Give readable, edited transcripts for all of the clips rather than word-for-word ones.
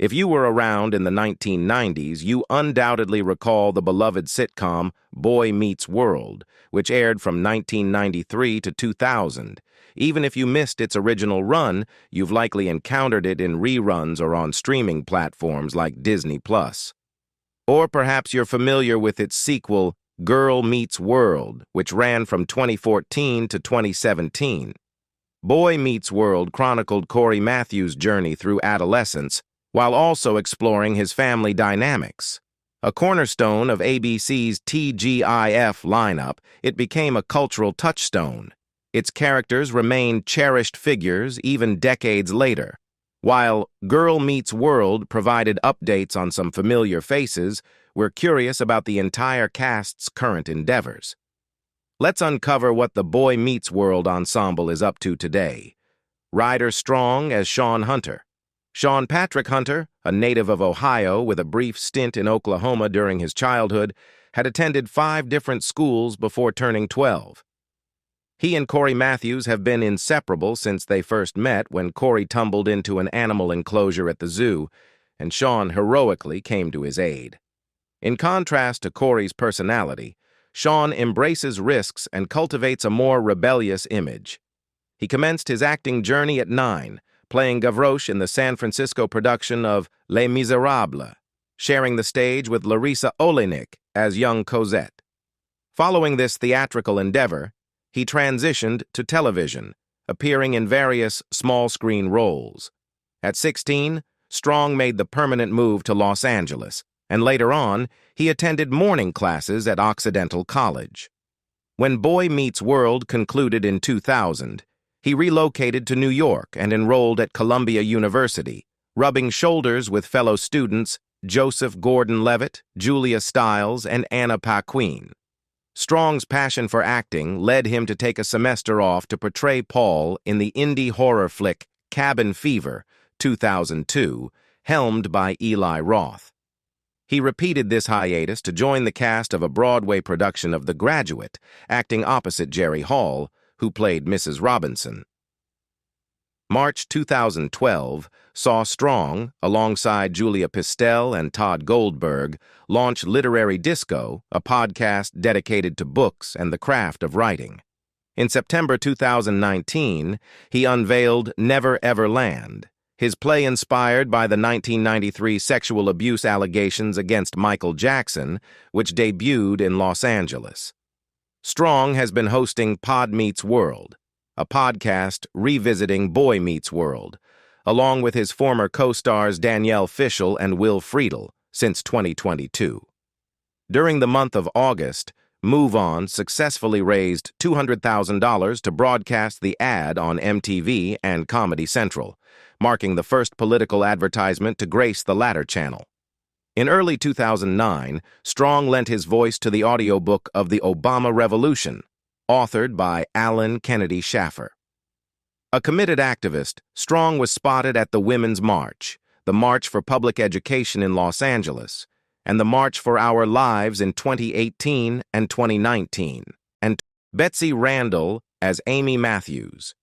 If you were around in the 1990s, you undoubtedly recall the beloved sitcom Boy Meets World, which aired from 1993 to 2000. Even if you missed its original run, you've likely encountered it in reruns or on streaming platforms like Disney+. Or perhaps you're familiar with its sequel, Girl Meets World, which ran from 2014 to 2017. Boy Meets World chronicled Cory Matthews' journey through adolescence, while also exploring his family dynamics. A cornerstone of ABC's TGIF lineup, it became a cultural touchstone. Its characters remain cherished figures even decades later. While Girl Meets World provided updates on some familiar faces, we're curious about the entire cast's current endeavors. Let's uncover what the Boy Meets World ensemble is up to today. Ryder Strong as Sean Hunter. Sean Patrick Hunter, a native of Ohio with a brief stint in Oklahoma during his childhood, had attended 5 different schools before turning 12. He and Cory Matthews have been inseparable since they first met when Cory tumbled into an animal enclosure at the zoo, and Sean heroically came to his aid. In contrast to Cory's personality, Sean embraces risks and cultivates a more rebellious image. He commenced his acting journey at 9, playing Gavroche in the San Francisco production of Les Miserables, sharing the stage with Larisa Oleynik as young Cosette. Following this theatrical endeavor, he transitioned to television, appearing in various small-screen roles. At 16, Strong made the permanent move to Los Angeles, and later on, he attended morning classes at Occidental College. When Boy Meets World concluded in 2000, he relocated to New York and enrolled at Columbia University, rubbing shoulders with fellow students Joseph Gordon-Levitt, Julia Stiles, and Anna Paquin. Strong's passion for acting led him to take a semester off to portray Paul in the indie horror flick Cabin Fever, 2002, helmed by Eli Roth. He repeated this hiatus to join the cast of a Broadway production of The Graduate, acting opposite Jerry Hall, who played Mrs. Robinson. March 2012 saw Strong, alongside Julia Pistel and Todd Goldberg, launch Literary Disco, a podcast dedicated to books and the craft of writing. In September 2019, he unveiled Never Ever Land, his play inspired by the 1993 sexual abuse allegations against Michael Jackson, which debuted in Los Angeles. Strong has been hosting Pod Meets World, a podcast revisiting Boy Meets World, along with his former co-stars Danielle Fishel and Will Friedle, since 2022. During the month of August, Move On successfully raised $200,000 to broadcast the ad on MTV and Comedy Central, marking the first political advertisement to grace the latter channel. In early 2009, Strong lent his voice to the audiobook of The Obama Revolution, authored by Alan Kennedy Schaffer. A committed activist, Strong was spotted at the Women's March, the March for Public Education in Los Angeles, and the March for Our Lives in 2018 and 2019, and Betsy Randall as Amy Matthews.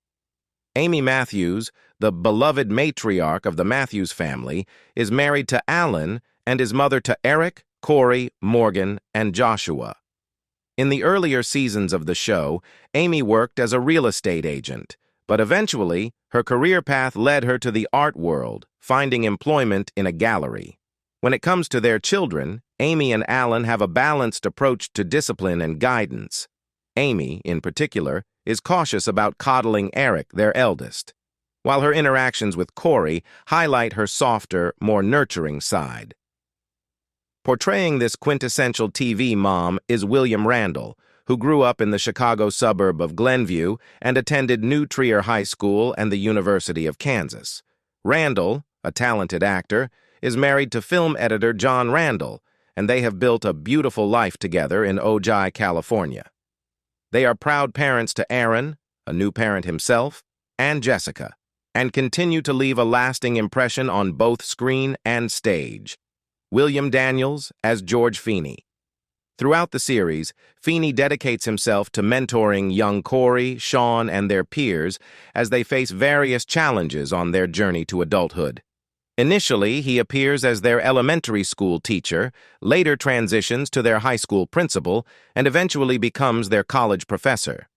Amy Matthews, the beloved matriarch of the Matthews family, is married to Alan and is mother to Eric, Cory, Morgan, and Joshua. In the earlier seasons of the show, Amy worked as a real estate agent, but eventually, her career path led her to the art world, finding employment in a gallery. When it comes to their children, Amy and Alan have a balanced approach to discipline and guidance. Amy, in particular, is cautious about coddling Eric, their eldest, while her interactions with Cory highlight her softer, more nurturing side. Portraying this quintessential TV mom is William Randall, who grew up in the Chicago suburb of Glenview and attended New Trier High School and the University of Kansas. Randall, a talented actor, is married to film editor John Randall, and they have built a beautiful life together in Ojai, California. They are proud parents to Aaron, a new parent himself, and Jessica, and continue to leave a lasting impression on both screen and stage. William Daniels as George Feeney. Throughout the series, Feeney dedicates himself to mentoring young Cory, Sean, and their peers as they face various challenges on their journey to adulthood. Initially, he appears as their elementary school teacher, later transitions to their high school principal, and eventually becomes their college professor.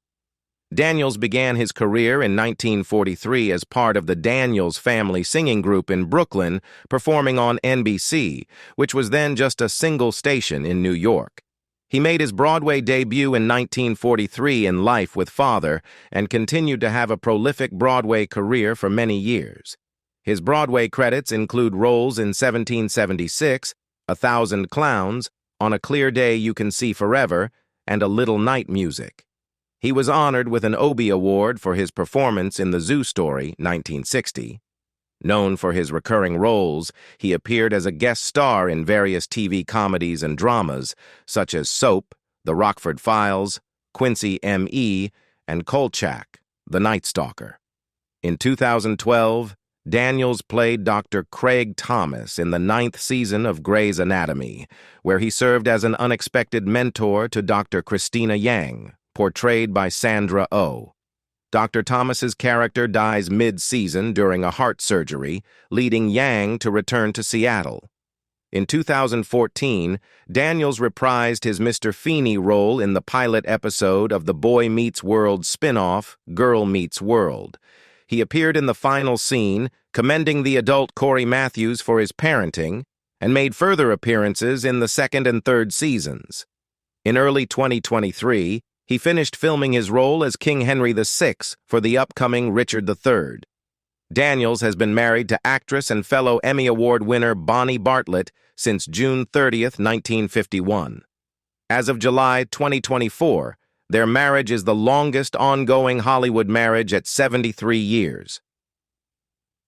Daniels began his career in 1943 as part of the Daniels family singing group in Brooklyn, performing on NBC, which was then just a single station in New York. He made his Broadway debut in 1943 in Life with Father and continued to have a prolific Broadway career for many years. His Broadway credits include roles in 1776, 1,000 Clowns, On a Clear Day You Can See Forever, and A Little Night Music. He was honored with an Obie Award for his performance in The Zoo Story, 1960. Known for his recurring roles, he appeared as a guest star in various TV comedies and dramas, such as Soap, The Rockford Files, Quincy M.E., and Kolchak, The Night Stalker. In 2012, Daniels played Dr. Craig Thomas in the 9th season of Grey's Anatomy, where he served as an unexpected mentor to Dr. Christina Yang, portrayed by Sandra Oh. Dr. Thomas's character dies mid-season during a heart surgery, leading Yang to return to Seattle. In 2014, Daniels reprised his Mr. Feeney role in the pilot episode of the Boy Meets World spin-off, Girl Meets World. He appeared in the final scene, commending the adult Corey Matthews for his parenting, and made further appearances in the 2nd and 3rd seasons. In early 2023, he finished filming his role as King Henry VI for the upcoming Richard III. Daniels has been married to actress and fellow Emmy Award winner Bonnie Bartlett since June 30, 1951. As of July 2024, their marriage is the longest ongoing Hollywood marriage at 73 years.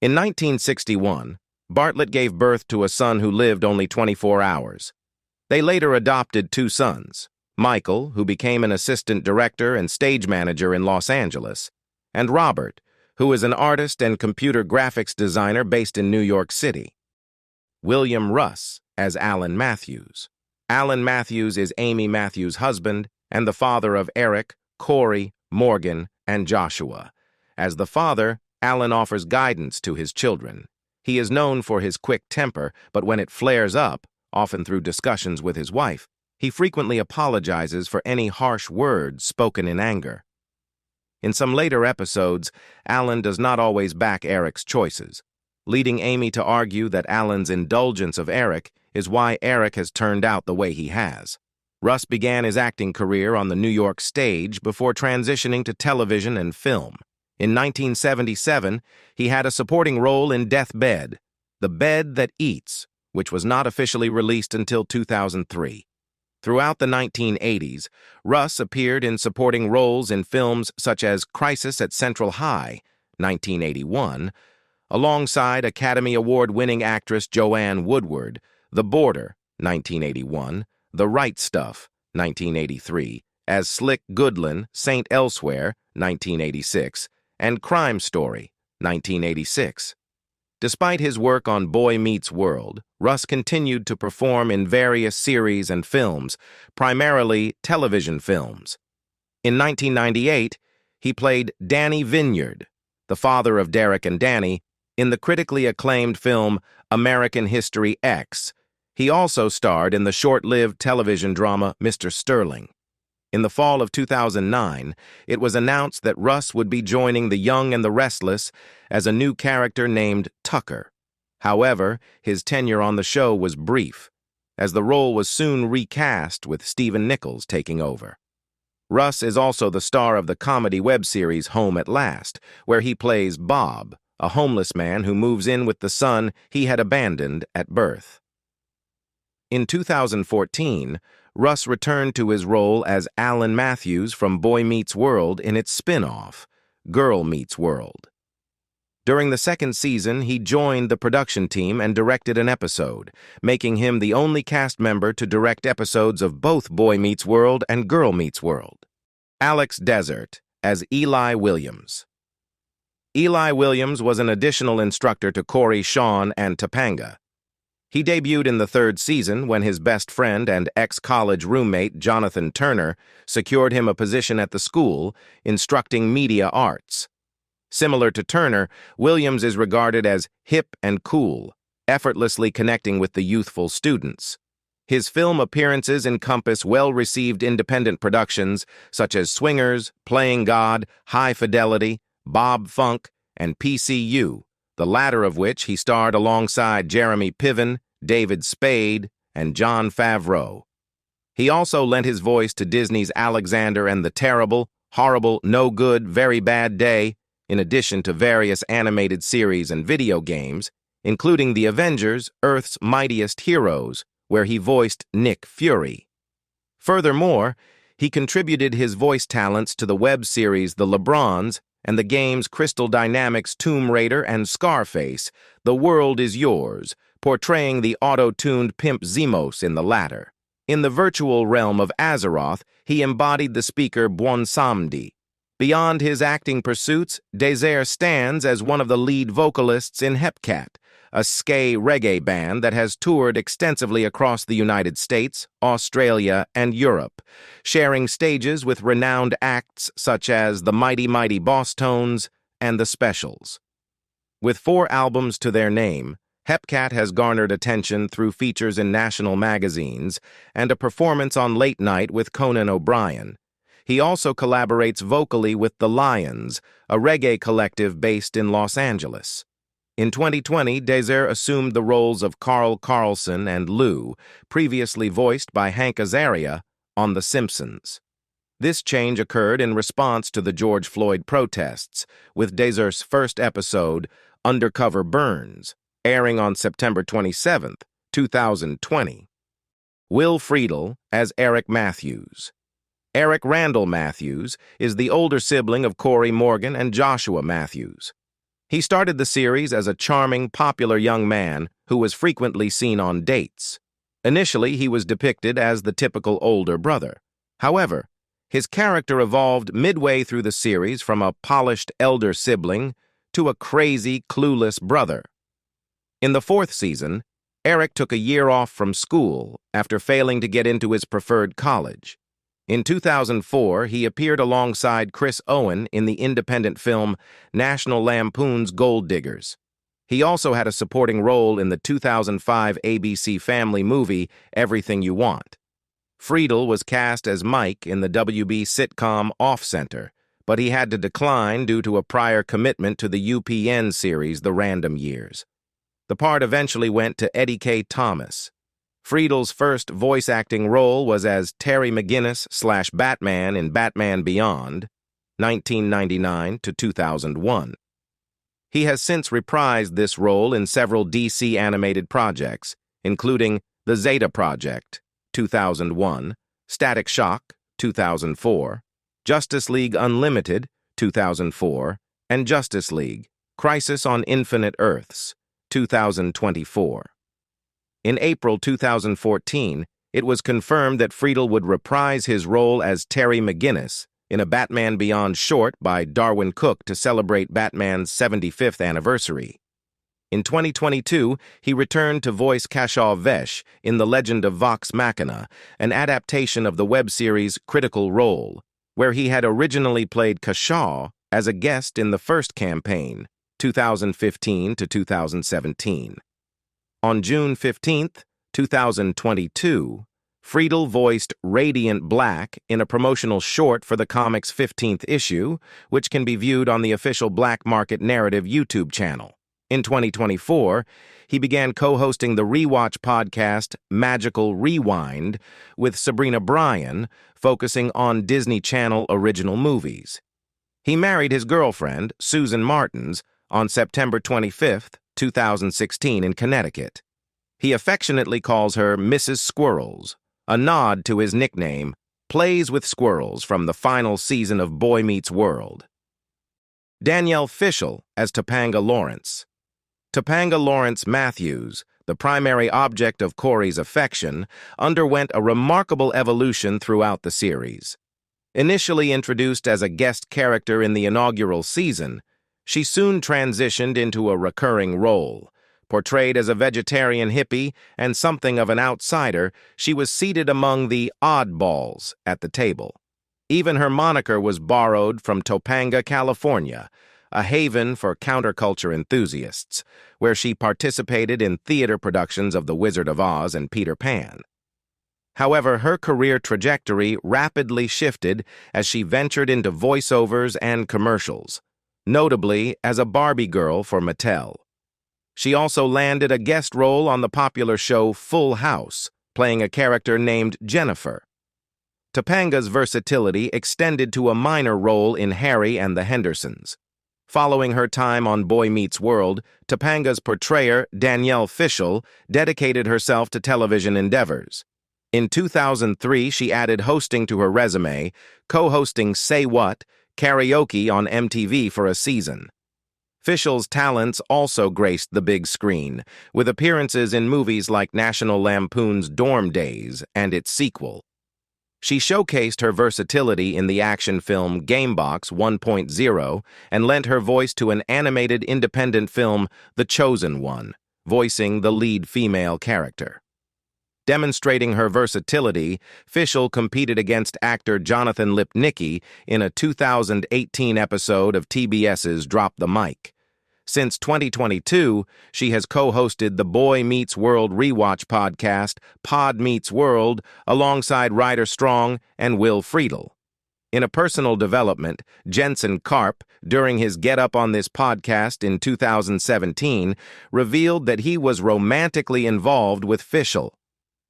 In 1961, Bartlett gave birth to a son who lived only 24 hours. They later adopted 2 sons, Michael, who became an assistant director and stage manager in Los Angeles, and Robert, who is an artist and computer graphics designer based in New York City. William Russ as Alan Matthews. Alan Matthews is Amy Matthews' husband and the father of Eric, Corey, Morgan, and Joshua. As the father, Alan offers guidance to his children. He is known for his quick temper, but when it flares up, often through discussions with his wife, he frequently apologizes for any harsh words spoken in anger. In some later episodes, Alan does not always back Eric's choices, leading Amy to argue that Alan's indulgence of Eric is why Eric has turned out the way he has. Russ began his acting career on the New York stage before transitioning to television and film. In 1977, he had a supporting role in Death Bed, The Bed That Eats, which was not officially released until 2003. Throughout the 1980s, Russ appeared in supporting roles in films such as Crisis at Central High, 1981, alongside Academy Award-winning actress Joanne Woodward, The Border, 1981, The Right Stuff, 1983, as Slick Goodlin, Saint Elsewhere, 1986, and Crime Story, 1986. Despite his work on Boy Meets World, Russ continued to perform in various series and films, primarily television films. In 1998, he played Danny Vineyard, the father of Derek and Danny, in the critically acclaimed film American History X. He also starred in the short-lived television drama Mr. Sterling. In the fall of 2009, it was announced that Russ would be joining The Young and the Restless as a new character named Tucker. However, his tenure on the show was brief, as the role was soon recast with Stephen Nichols taking over. Russ is also the star of the comedy web series Home at Last, where he plays Bob, a homeless man who moves in with the son he had abandoned at birth. In 2014, Russ returned to his role as Alan Matthews from Boy Meets World in its spin-off, Girl Meets World. During the 2nd season, he joined the production team and directed an episode, making him the only cast member to direct episodes of both Boy Meets World and Girl Meets World. Alex Desert as Eli Williams. Eli Williams was an additional instructor to Corey, Sean, and Topanga. He debuted in the 3rd season when his best friend and ex-college roommate Jonathan Turner secured him a position at the school, instructing media arts. Similar to Turner, Williams is regarded as hip and cool, effortlessly connecting with the youthful students. His film appearances encompass well-received independent productions such as Swingers, Playing God, High Fidelity, Bob Funk, and PCU, the latter of which he starred alongside Jeremy Piven, David Spade, and Jon Favreau. He also lent his voice to Disney's Alexander and the Terrible, Horrible, No Good, Very Bad Day, in addition to various animated series and video games, including The Avengers, Earth's Mightiest Heroes, where he voiced Nick Fury. Furthermore, he contributed his voice talents to the web series The LeBrons and the games Crystal Dynamics' Tomb Raider and Scarface, The World Is Yours, portraying the auto-tuned pimp Zemos in the latter. In the virtual realm of Azeroth, he embodied the speaker Bwonsamdi. Beyond his acting pursuits, Désir stands as one of the lead vocalists in Hepcat, a ska reggae band that has toured extensively across the United States, Australia, and Europe, sharing stages with renowned acts such as the Mighty Mighty Boss Tones and the Specials. With 4 albums to their name, Hepcat has garnered attention through features in national magazines and a performance on Late Night with Conan O'Brien. He also collaborates vocally with The Lions, a reggae collective based in Los Angeles. In 2020, Désir assumed the roles of Carl Carlson and Lou, previously voiced by Hank Azaria, on The Simpsons. This change occurred in response to the George Floyd protests, with Désir's first episode, Undercover Burns, airing on September 27, 2020. Will Friedle as Eric Matthews. Eric Randall Matthews is the older sibling of Corey Morgan and Joshua Matthews. He started the series as a charming, popular young man who was frequently seen on dates. Initially, he was depicted as the typical older brother. However, his character evolved midway through the series from a polished elder sibling to a crazy, clueless brother. In the 4th season, Eric took a year off from school after failing to get into his preferred college. In 2004, he appeared alongside Chris Owen in the independent film National Lampoon's Gold Diggers. He also had a supporting role in the 2005 ABC Family movie Everything You Want. Friedle was cast as Mike in the WB sitcom Off Center, but he had to decline due to a prior commitment to the UPN series The Random Years. The part eventually went to Eddie K. Thomas. Friedle's first voice acting role was as Terry McGinnis/Batman in Batman Beyond, 1999 to 2001. He has since reprised this role in several DC animated projects, including The Zeta Project, 2001, Static Shock, 2004, Justice League Unlimited, 2004, and Justice League, Crisis on Infinite Earths, 2024. In April 2014, it was confirmed that Friedle would reprise his role as Terry McGinnis in a Batman Beyond short by Darwin Cook to celebrate Batman's 75th anniversary. In 2022, he returned to voice Kashaw Vesh in The Legend of Vox Machina, an adaptation of the web series Critical Role, where he had originally played Kashaw as a guest in the first campaign, 2015 to 2017. On June 15, 2022, Friedle voiced Radiant Black in a promotional short for the comic's 15th issue, which can be viewed on the official Black Market Narrative YouTube channel. In 2024, he began co-hosting the rewatch podcast Magical Rewind with Sabrina Bryan, focusing on Disney Channel original movies. He married his girlfriend, Susan Martins, on September 25, 2016 in Connecticut. He affectionately calls her Mrs. Squirrels, a nod to his nickname, Plays with Squirrels from the final season of Boy Meets World. Danielle Fishel as Topanga Lawrence. Topanga Lawrence Matthews, the primary object of Corey's affection, underwent a remarkable evolution throughout the series. Initially introduced as a guest character in the inaugural season, she soon transitioned into a recurring role. Portrayed as a vegetarian hippie and something of an outsider, she was seated among the oddballs at the table. Even her moniker was borrowed from Topanga, California, a haven for counterculture enthusiasts, where she participated in theater productions of The Wizard of Oz and Peter Pan. However, her career trajectory rapidly shifted as she ventured into voiceovers and commercials, notably as a Barbie girl for Mattel. She also landed a guest role on the popular show Full House, playing a character named Jennifer. Topanga's versatility extended to a minor role in Harry and the Hendersons. Following her time on Boy Meets World, Topanga's portrayer, Danielle Fishel, dedicated herself to television endeavors. In 2003, she added hosting to her resume, co-hosting Say What? Karaoke on MTV for a season. Fishel's talents also graced the big screen, with appearances in movies like National Lampoon's Dorm Days and its sequel. She showcased her versatility in the action film Gamebox 1.0 and lent her voice to an animated independent film, The Chosen One, voicing the lead female character. Demonstrating her versatility, Fishel competed against actor Jonathan Lipnicki in a 2018 episode of TBS's Drop the Mic. Since 2022, she has co-hosted the Boy Meets World rewatch podcast, Pod Meets World, alongside Ryder Strong and Will Friedle. In a personal development, Jensen Karp, during his Get Up on This podcast in 2017, revealed that he was romantically involved with Fishel.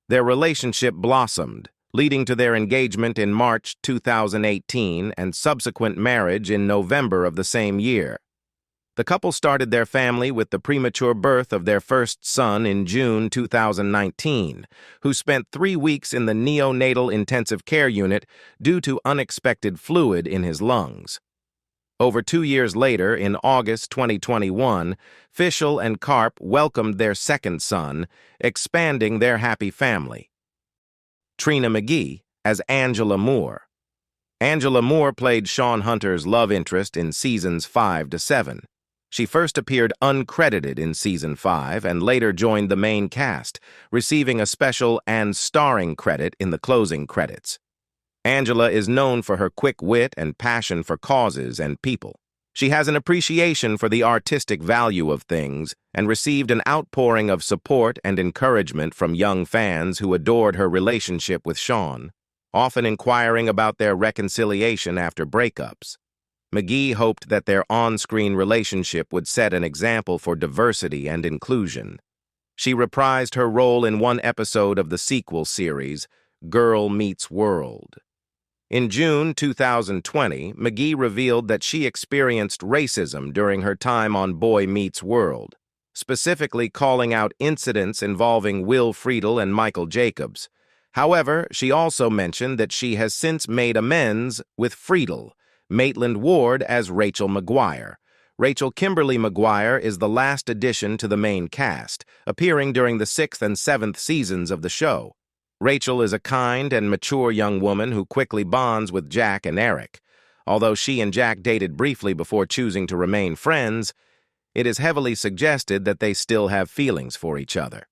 Their relationship blossomed, leading to their engagement in March 2018 and subsequent marriage in November of the same year. The couple started their family with the premature birth of their first son in June 2019, who spent 3 weeks in the neonatal intensive care unit due to unexpected fluid in his lungs. Over 2 years later, in August 2021, Fishel and Karp welcomed their second son, expanding their happy family. Trina McGee as Angela Moore. Angela Moore played Sean Hunter's love interest in seasons 5 to 7. She first appeared uncredited in Season 5 and later joined the main cast, receiving a special and starring credit in the closing credits. Angela is known for her quick wit and passion for causes and people. She has an appreciation for the artistic value of things and received an outpouring of support and encouragement from young fans who adored her relationship with Sean, often inquiring about their reconciliation after breakups. McGee hoped that their on-screen relationship would set an example for diversity and inclusion. She reprised her role in one episode of the sequel series, Girl Meets World. In June 2020, McGee revealed that she experienced racism during her time on Boy Meets World, specifically calling out incidents involving Will Friedle and Michael Jacobs. However, she also mentioned that she has since made amends with Friedle, Maitland Ward as Rachel McGuire. Rachel Kimberly McGuire is the last addition to the main cast, appearing during the 6th and 7th seasons of the show. Rachel is a kind and mature young woman who quickly bonds with Jack and Eric. Although she and Jack dated briefly before choosing to remain friends, it is heavily suggested that they still have feelings for each other.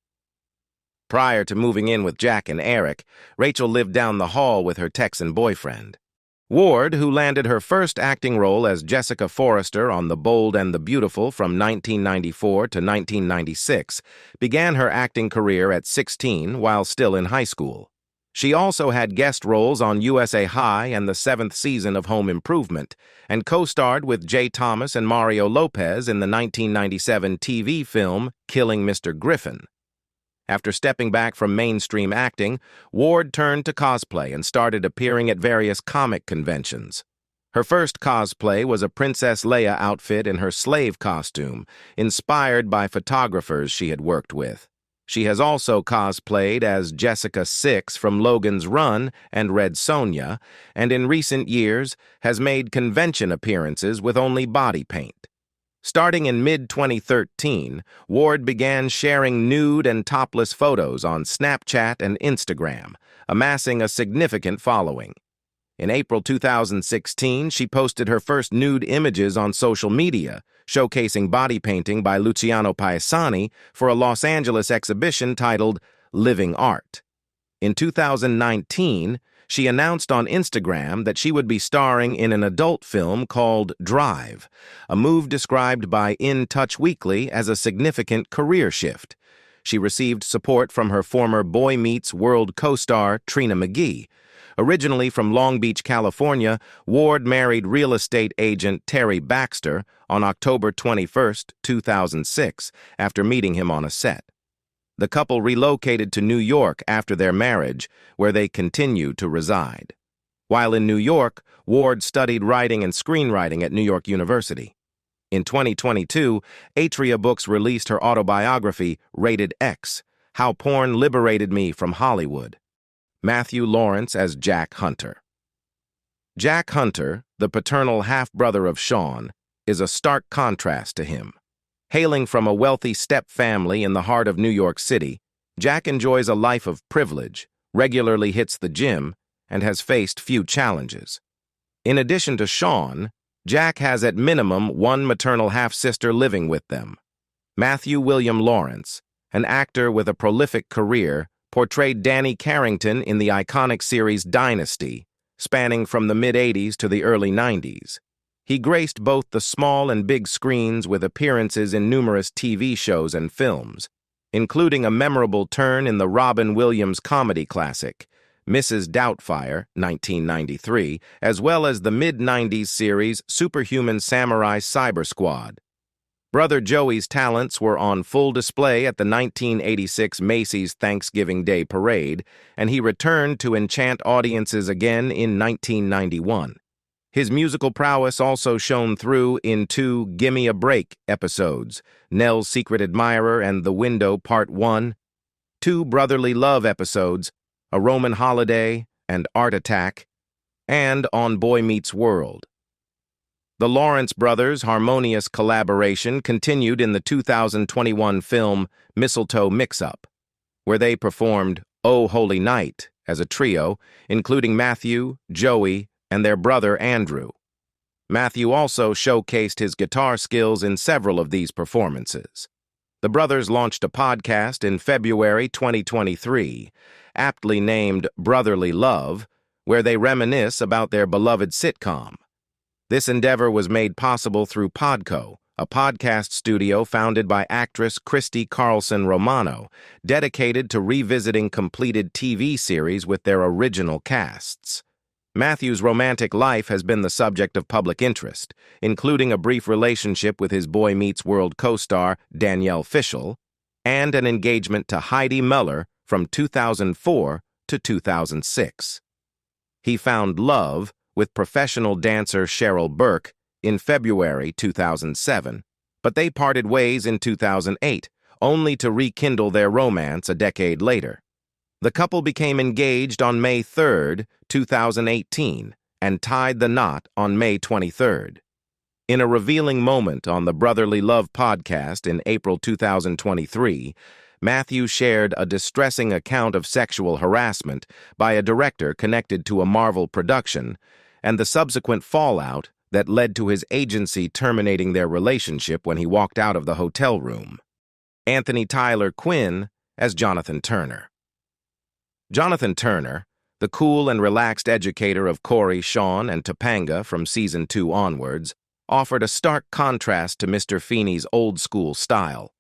Prior to moving in with Jack and Eric, Rachel lived down the hall with her Texan boyfriend. Ward, who landed her first acting role as Jessica Forrester on The Bold and the Beautiful from 1994 to 1996, began her acting career at 16 while still in high school. She also had guest roles on USA High and the 7th season of Home Improvement, and co-starred with Jay Thomas and Mario Lopez in the 1997 TV film Killing Mr. Griffin. After stepping back from mainstream acting, Ward turned to cosplay and started appearing at various comic conventions. Her first cosplay was a Princess Leia outfit in her slave costume, inspired by photographers she had worked with. She has also cosplayed as Jessica 6 from Logan's Run and Red Sonja, and in recent years has made convention appearances with only body paint. Starting in mid-2013, Ward began sharing nude and topless photos on Snapchat and Instagram, amassing a significant following. In April 2016, she posted her first nude images on social media, showcasing body painting by Luciano Paesani for a Los Angeles exhibition titled Living Art. In 2019, she announced on Instagram that she would be starring in an adult film called Drive, a move described by In Touch Weekly as a significant career shift. She received support from her former Boy Meets World co-star Trina McGee. Originally from Long Beach, California, Ward married real estate agent Terry Baxter on October 21, 2006, after meeting him on a set. The couple relocated to New York after their marriage, where they continue to reside. While in New York, Ward studied writing and screenwriting at New York University. In 2022, Atria Books released her autobiography, Rated X, How Porn Liberated Me from Hollywood. Matthew Lawrence as Jack Hunter. Jack Hunter, the paternal half-brother of Sean, is a stark contrast to him. Hailing from a wealthy step family in the heart of New York City, Jack enjoys a life of privilege, regularly hits the gym, and has faced few challenges. In addition to Sean, Jack has at minimum one maternal half-sister living with them. Matthew William Lawrence, an actor with a prolific career, portrayed Danny Carrington in the iconic series Dynasty, spanning from the mid-'80s to the early '90s. He graced both the small and big screens with appearances in numerous TV shows and films, including a memorable turn in the Robin Williams comedy classic, Mrs. Doubtfire, 1993, as well as the mid-'90s series Superhuman Samurai Cyber Squad. Brother Joey's talents were on full display at the 1986 Macy's Thanksgiving Day Parade, and he returned to enchant audiences again in 1991. His musical prowess also shone through in two Gimme a Break episodes, Nell's Secret Admirer and The Window Part 1, two Brotherly Love episodes, A Roman Holiday and Art Attack, and on Boy Meets World. The Lawrence brothers' harmonious collaboration continued in the 2021 film Mistletoe Mix-Up, where they performed Oh Holy Night as a trio, including Matthew, Joey, and their brother Andrew. Matthew also showcased his guitar skills in several of these performances. The brothers launched a podcast in February 2023, aptly named Brotherly Love, where they reminisce about their beloved sitcom. This endeavor was made possible through Podco, a podcast studio founded by actress Christy Carlson Romano, dedicated to revisiting completed TV series with their original casts. Matthew's romantic life has been the subject of public interest, including a brief relationship with his Boy Meets World co-star Danielle Fishel, and an engagement to Heidi Muller from 2004 to 2006. He found love with professional dancer Cheryl Burke in February 2007, but they parted ways in 2008, only to rekindle their romance a decade later. The couple became engaged on May 3, 2018, and tied the knot on May 23. In a revealing moment on the Brotherly Love podcast in April 2023, Matthew shared a distressing account of sexual harassment by a director connected to a Marvel production and the subsequent fallout that led to his agency terminating their relationship when he walked out of the hotel room. Anthony Tyler Quinn as Jonathan Turner. Jonathan Turner, the cool and relaxed educator of Corey, Sean, and Topanga from Season 2 onwards, offered a stark contrast to Mr. Feeney's old-school style.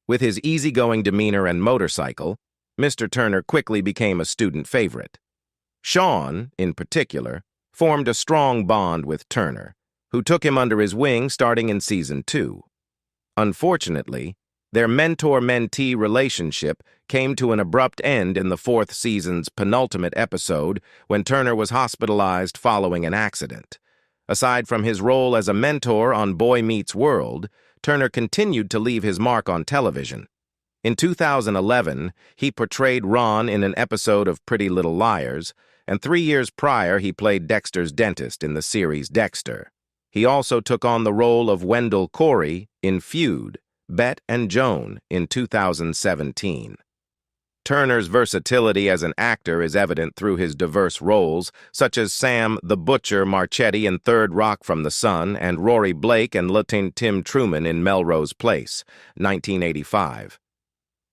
With his easygoing demeanor and motorcycle, Mr. Turner quickly became a student favorite. Sean, in particular, formed a strong bond with Turner, who took him under his wing starting in Season 2. Unfortunately, their mentor-mentee relationship came to an abrupt end in the fourth season's penultimate episode when Turner was hospitalized following an accident. Aside from his role as a mentor on Boy Meets World, Turner continued to leave his mark on television. In 2011, he portrayed Ron in an episode of Pretty Little Liars, and 3 years prior he played Dexter's dentist in the series Dexter. He also took on the role of Wendell Corey in Feud, Bet and Joan in 2017. Turner's versatility as an actor is evident through his diverse roles, such as Sam the Butcher Marchetti in Third Rock from the Sun and Rory Blake and Lieutenant Tim Truman in Melrose Place, 1985.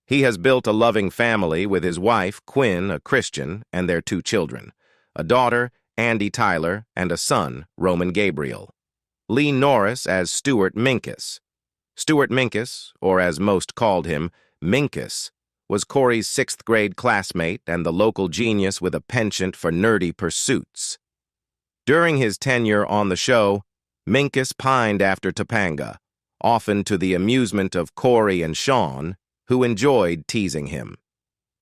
He has built a loving family with his wife, Quinn, a Christian, and their 2 children. a daughter, Andy Tyler, and a son, Roman Gabriel. Lee Norris as Stuart Minkus. Stuart Minkus, or as most called him, Minkus, was Corey's sixth-grade classmate and the local genius with a penchant for nerdy pursuits. During his tenure on the show, Minkus pined after Topanga, often to the amusement of Corey and Sean, who enjoyed teasing him.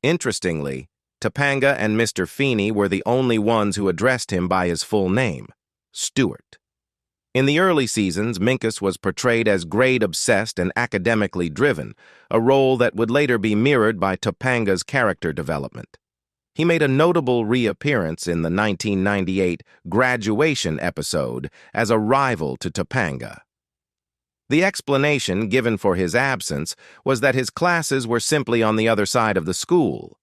Interestingly, Topanga and Mr. Feeney were the only ones who addressed him by his full name, Stuart. In the early seasons, Minkus was portrayed as grade-obsessed and academically driven, a role that would later be mirrored by Topanga's character development. He made a notable reappearance in the 1998 Graduation episode as a rival to Topanga. The explanation given for his absence was that his classes were simply on the other side of the school.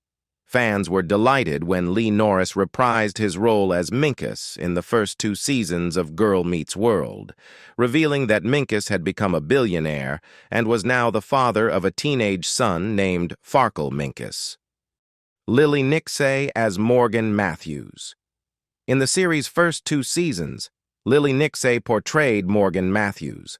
Fans were delighted when Lee Norris reprised his role as Minkus in the first 2 seasons of Girl Meets World, revealing that Minkus had become a billionaire and was now the father of a teenage son named Farkle Minkus. Lily Nicksay as Morgan Matthews. In the series' first 2 seasons, Lily Nicksay portrayed Morgan Matthews.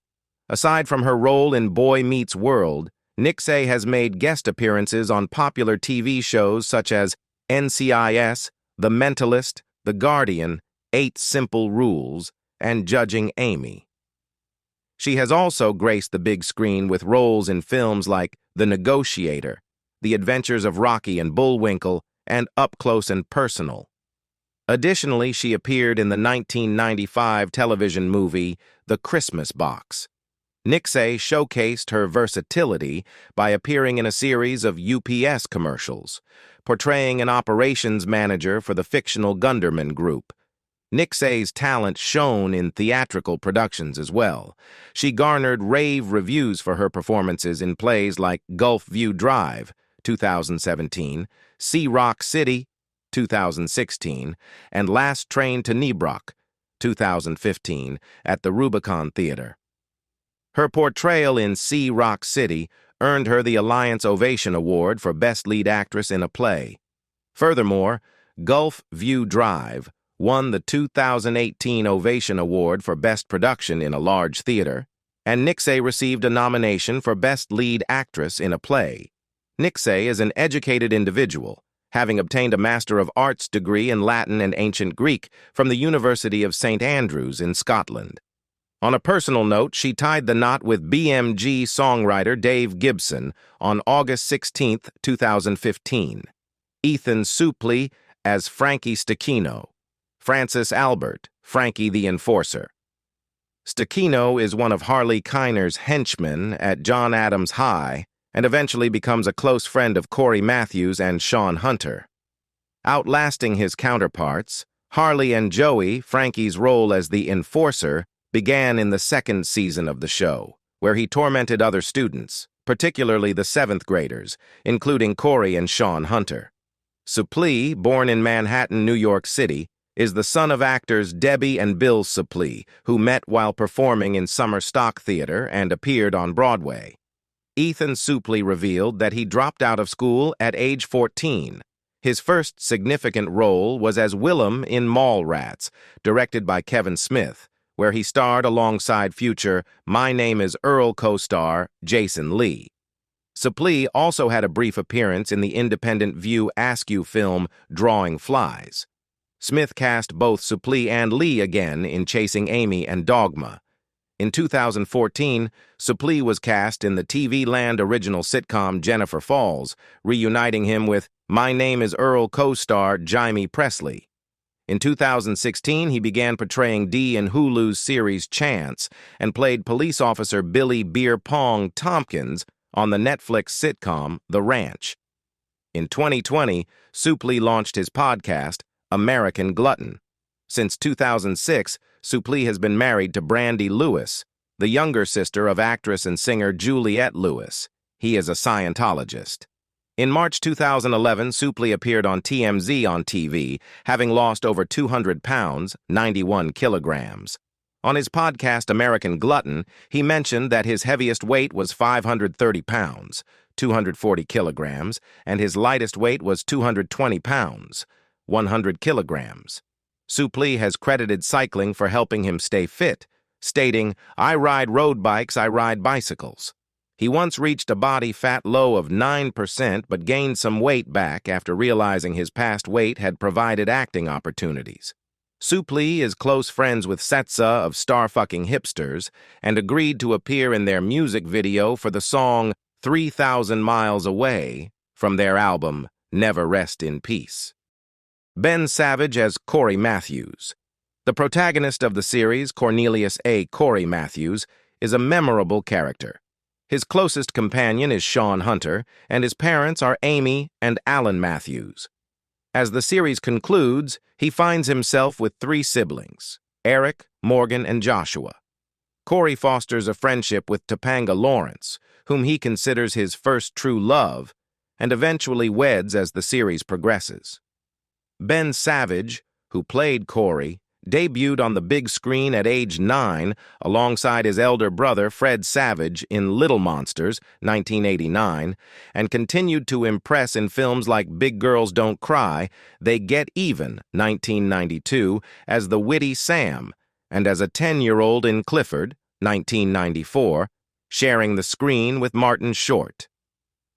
Aside from her role in Boy Meets World, Nicksay has made guest appearances on popular TV shows such as NCIS, The Mentalist, The Guardian, 8 Simple Rules, and Judging Amy. She has also graced the big screen with roles in films like The Negotiator, The Adventures of Rocky and Bullwinkle, and Up Close and Personal. Additionally, she appeared in the 1995 television movie The Christmas Box. Nicksay showcased her versatility by appearing in a series of UPS commercials, portraying an operations manager for the fictional Gunderman Group. Nicksay's talent shone in theatrical productions as well. She garnered rave reviews for her performances in plays like Gulf View Drive, 2017, Sea Rock City, 2016, and Last Train to Nybrook, 2015, at the Rubicon Theater. Her portrayal in Sea Rock City earned her the Alliance Ovation Award for Best Lead Actress in a Play. Furthermore, Gulf View Drive won the 2018 Ovation Award for Best Production in a Large Theater, and Nicksay received a nomination for Best Lead Actress in a Play. Nicksay is an educated individual, having obtained a Master of Arts degree in Latin and Ancient Greek from the University of St. Andrews in Scotland. On a personal note, she tied the knot with BMG songwriter Dave Gibson on August 16, 2015. Ethan Suplee as Frankie Stachino. Francis Albert, Frankie the Enforcer. Stachino is one of Harley Kiner's henchmen at John Adams High and eventually becomes a close friend of Corey Matthews and Sean Hunter. Outlasting his counterparts, Harley and Joey, Frankie's role as the Enforcer, began in the 2nd season of the show, where he tormented other students, particularly the 7th graders, including Corey and Sean Hunter. Suplee, born in Manhattan, New York City, is the son of actors Debbie and Bill Suplee, who met while performing in Summer Stock Theater and appeared on Broadway. Ethan Suplee revealed that he dropped out of school at age 14. His first significant role was as Willem in Mallrats, directed by Kevin Smith, where he starred alongside future My Name is Earl co-star Jason Lee. Suplee also had a brief appearance in the Independent View Askew film Drawing Flies. Smith cast both Suplee and Lee again in Chasing Amy and Dogma. In 2014, Suplee was cast in the TV Land original sitcom Jennifer Falls, reuniting him with My Name is Earl co-star Jaime Presley. In 2016, he began portraying Dee in Hulu's series Chance and played police officer Billy Beer Pong Tompkins on the Netflix sitcom The Ranch. In 2020, Suplee launched his podcast, American Glutton. Since 2006, Suplee has been married to Brandy Lewis, the younger sister of actress and singer Juliette Lewis. He is a Scientologist. In March 2011, Suplee appeared on TMZ on TV, having lost over 200 pounds, 91 kilograms. On his podcast, American Glutton, he mentioned that his heaviest weight was 530 pounds, 240 kilograms, and his lightest weight was 220 pounds, 100 kilograms. Suplee has credited cycling for helping him stay fit, stating, "I ride road bikes, I ride bicycles." He once reached a body fat low of 9% but gained some weight back after realizing his past weight had provided acting opportunities. Suplee is close friends with Setsa of Starfucking Hipsters and agreed to appear in their music video for the song 3,000 Miles Away from their album Never Rest in Peace. Ben Savage as Corey Matthews. The protagonist of the series, Cornelius A. Corey Matthews, is a memorable character. His closest companion is Sean Hunter, and his parents are Amy and Alan Matthews. As the series concludes, he finds himself with 3 siblings, Eric, Morgan, and Joshua. Corey fosters a friendship with Topanga Lawrence, whom he considers his first true love, and eventually weds as the series progresses. Ben Savage, who played Corey, debuted on the big screen at age 9 alongside his elder brother Fred Savage in Little Monsters, 1989, and continued to impress in films like Big Girls Don't Cry, They Get Even, 1992, as the witty Sam, and as a 10-year-old in Clifford, 1994, sharing the screen with Martin Short.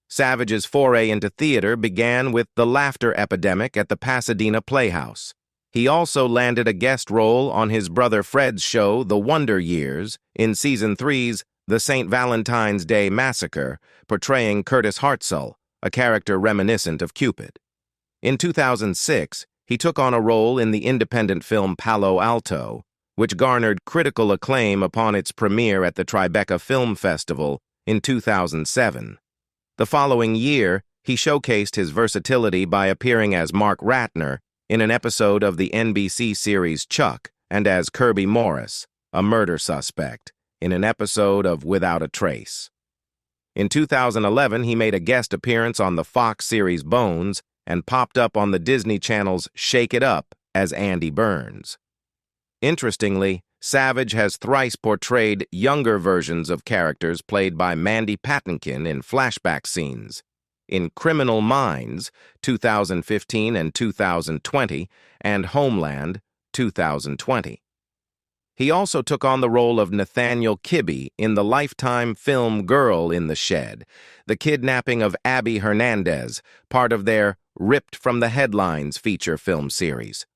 Savage's foray into theater began with The Laughter Epidemic at the Pasadena Playhouse. He also landed a guest role on his brother Fred's show The Wonder Years in Season 3's The St. Valentine's Day Massacre, portraying Curtis Hartzell, a character reminiscent of Cupid. In 2006, he took on a role in the independent film Palo Alto, which garnered critical acclaim upon its premiere at the Tribeca Film Festival in 2007. The following year, he showcased his versatility by appearing as Mark Ratner in an episode of the NBC series Chuck, and as Kirby Morris, a murder suspect, in an episode of Without a Trace. In 2011, he made a guest appearance on the Fox series Bones and popped up on the Disney Channel's Shake It Up as Andy Burns. Interestingly, Savage has thrice portrayed younger versions of characters played by Mandy Patinkin in flashback scenes, in Criminal Minds, 2015 and 2020, and Homeland, 2020. He also took on the role of Nathaniel Kibbe in the Lifetime film Girl in the Shed, the kidnapping of Abby Hernandez, part of their Ripped from the Headlines feature film series.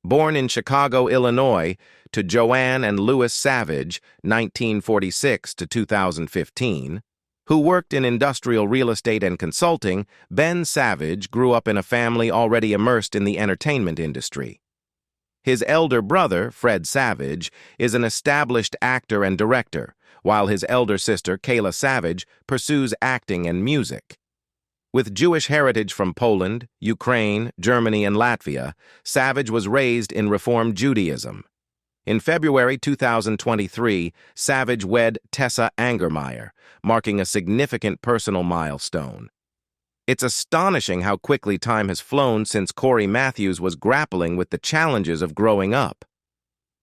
Born in Chicago, Illinois, to Joanne and Louis Savage, 1946 to 2015, who worked in industrial real estate and consulting, Ben Savage grew up in a family already immersed in the entertainment industry. His elder brother, Fred Savage, is an established actor and director, while his elder sister, Kayla Savage, pursues acting and music. With Jewish heritage from Poland, Ukraine, Germany, and Latvia, Savage was raised in Reform Judaism. In February 2023, Savage wed Tessa Angermeyer, marking a significant personal milestone. It's astonishing how quickly time has flown since Corey Matthews was grappling with the challenges of growing up.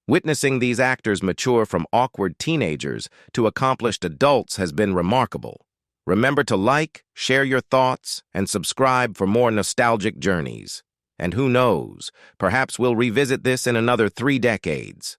Witnessing these actors mature from awkward teenagers to accomplished adults has been remarkable. Remember to like, share your thoughts, and subscribe for more nostalgic journeys. And who knows, perhaps we'll revisit this in another 3 decades.